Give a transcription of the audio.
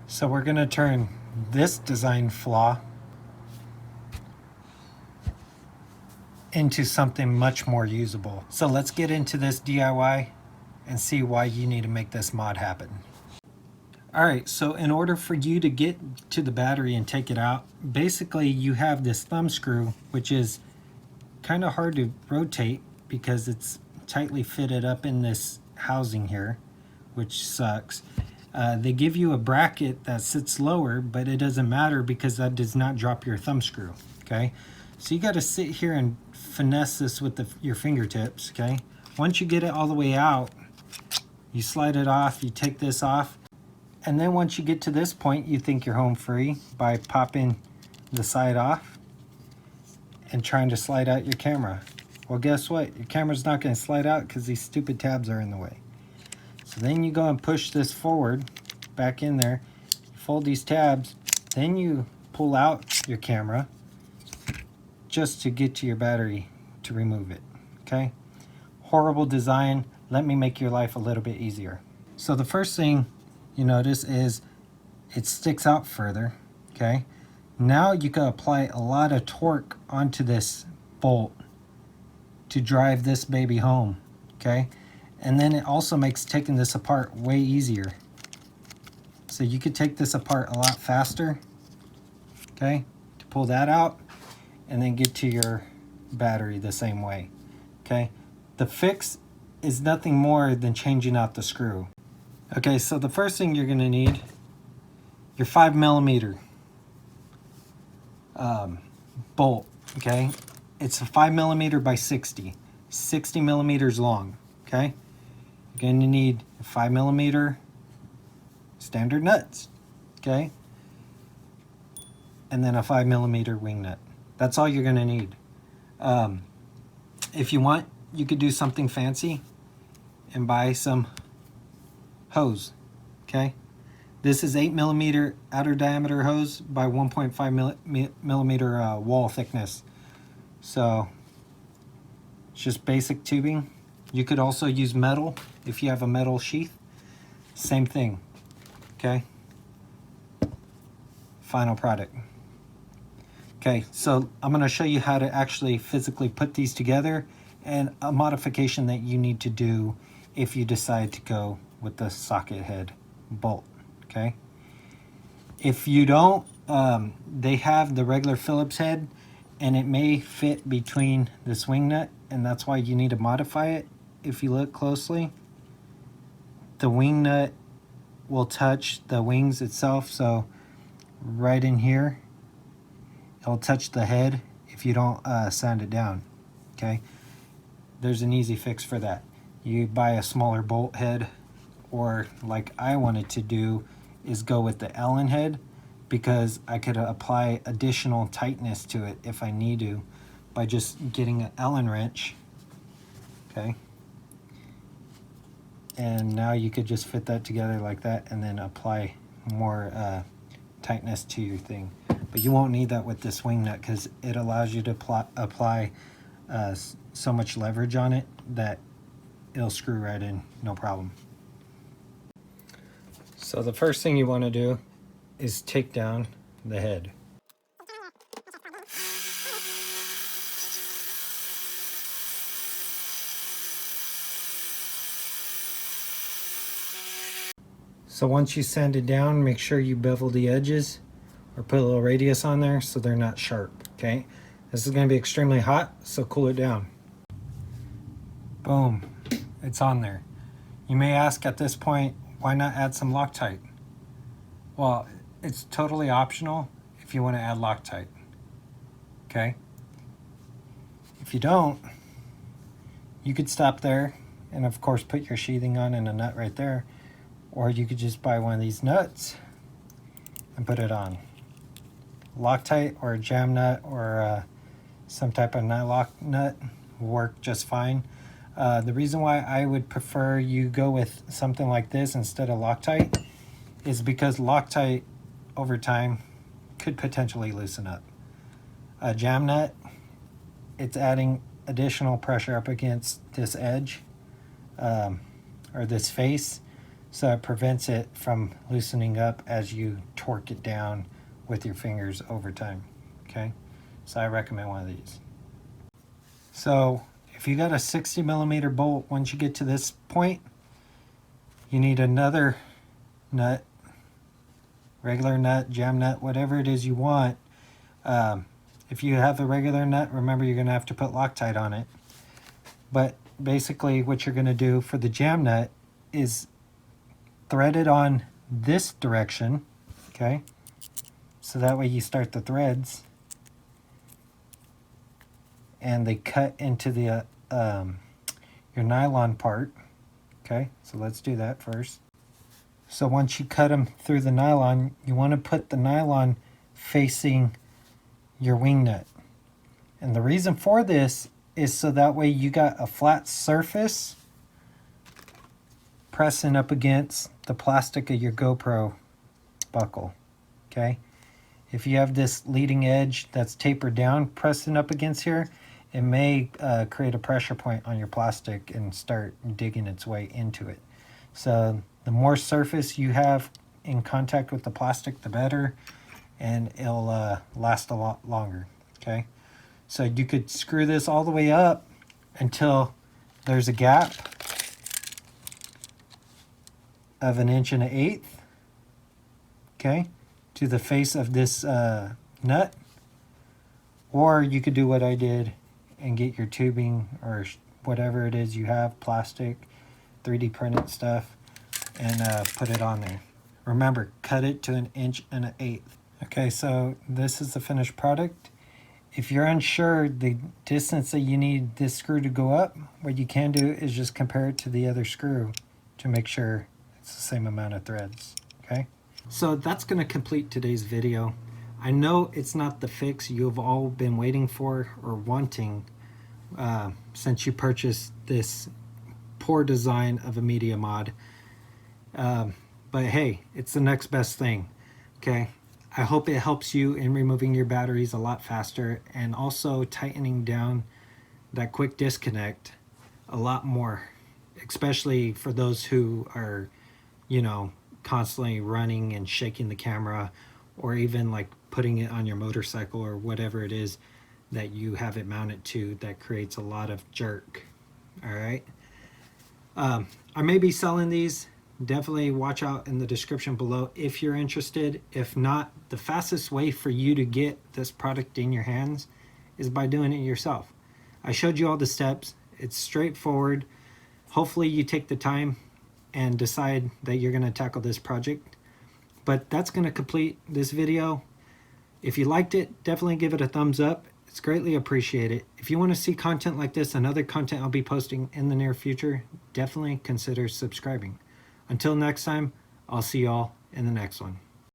So we're going to turn this design flaw into something much more usable. So let's get into this DIY and see why you need to make this mod happen. Alright, so in order for you to get to the battery and take it out, basically you have this thumb screw, which is kind of hard to rotate because it's tightly fitted up in this housing here, which sucks. They give you a bracket that sits lower, but it doesn't matter because that does not drop your thumb screw. Okay, so you got to sit here and finesse this with your fingertips. Okay, once you get it all the way out, you slide it off, you take this off, and then once you get to this point, you think you're home free by popping the side off and trying to slide out your camera. Well, guess what? Your camera's not going to slide out because these stupid tabs are in the way. So then you go and push this forward, back in there, fold these tabs, then you pull out your camera just to get to your battery to remove it. Okay? Horrible design. Let me make your life a little bit easier. So the first thing you notice is it sticks out further. Okay? Now you can apply a lot of torque onto this bolt to drive this baby home. Okay? And then it also makes taking this apart way easier. So you could take this apart a lot faster, okay, to pull that out and then get to your battery the same way, okay? The fix is nothing more than changing out the screw. Okay, so the first thing you're gonna need, your 5mm bolt, okay? It's a 5mm by 60 millimeters long, okay? You're going to need 5mm standard nuts, okay? And then a 5mm wing nut. That's all you're going to need. If you want, you could do something fancy and buy some hose, okay? This is 8mm outer diameter hose by 1.5mm wall thickness. So it's just basic tubing. You could also use metal if you have a metal sheath. Same thing, okay? Final product. Okay, so I'm going to show you how to actually physically put these together and a modification that you need to do if you decide to go with the socket head bolt, okay? If you don't, they have the regular Phillips head and it may fit between this wing nut, and that's why you need to modify it. If you look closely, the wing nut will touch the wings itself, so right in here it'll touch the head if you don't sand it down, okay? There's an easy fix for that. You buy a smaller bolt head, or like I wanted to do is go with the Allen head, because I could apply additional tightness to it if I need to by just getting an Allen wrench, okay? And now you could just fit that together like that and then apply more tightness to your thing. But you won't need that with this wing nut because it allows you to apply so much leverage on it that it'll screw right in, no problem. So the first thing you want to do is take down the head. So once you sand it down, make sure you bevel the edges or put a little radius on there so they're not sharp, okay? This is going to be extremely hot, so cool it down. Boom, it's on there. You may ask at this point, why not add some Loctite? Well, it's totally optional if you want to add Loctite, okay? If you don't, you could stop there and of course put your sheathing on and a nut right there. Or you could just buy one of these nuts and put it on. Loctite or a jam nut or some type of nylock nut will work just fine. The reason why I would prefer you go with something like this instead of Loctite is because Loctite over time could potentially loosen up. A jam nut, it's adding additional pressure up against this edge or this face. so it prevents it from loosening up as you torque it down with your fingers over time. Okay, so I recommend one of these. So if you got a 60mm bolt, once you get to this point, you need another nut, regular nut, jam nut, whatever it is you want. If you have a regular nut, remember you're going to have to put Loctite on it. But basically what you're going to do for the jam nut is thread it on this direction, okay? So that way you start the threads and they cut into the your nylon part, okay? So let's do that first. So once you cut them through the nylon, you want to put the nylon facing your wing nut. And the reason for this is so that way you got a flat surface pressing up against the plastic of your GoPro buckle, okay? If you have this leading edge that's tapered down pressing up against here, it may create a pressure point on your plastic and start digging its way into it. So the more surface you have in contact with the plastic, the better, and it'll last a lot longer, okay? So you could screw this all the way up until there's a gap of 1 1/8, okay, to the face of this nut. Or you could do what I did and get your tubing or whatever it is you have, plastic, 3D printed stuff, and put it on there. Remember, cut it to 1 1/8. Okay, so this is the finished product. If you're unsure the distance that you need this screw to go up, what you can do is just compare it to the other screw to make sure it's the same amount of threads, okay? So that's going to complete today's video. I know it's not the fix you've all been waiting for or wanting since you purchased this poor design of a media mod. But hey, it's the next best thing, okay? I hope it helps you in removing your batteries a lot faster and also tightening down that quick disconnect a lot more, especially for those who are, you know, constantly running and shaking the camera, or even like putting it on your motorcycle or whatever it is that you have it mounted to that creates a lot of jerk. All right. I may be selling these. Definitely watch out in the description below if you're interested. If not, the fastest way for you to get this product in your hands is by doing it yourself. I showed you all the steps. It's straightforward. Hopefully you take the time and decide that you're going to tackle this project. But that's going to complete this video. If you liked it, definitely give it a thumbs up. It's greatly appreciated. If you want to see content like this and other content I'll be posting in the near future, definitely consider subscribing. Until next time, I'll see y'all in the next one.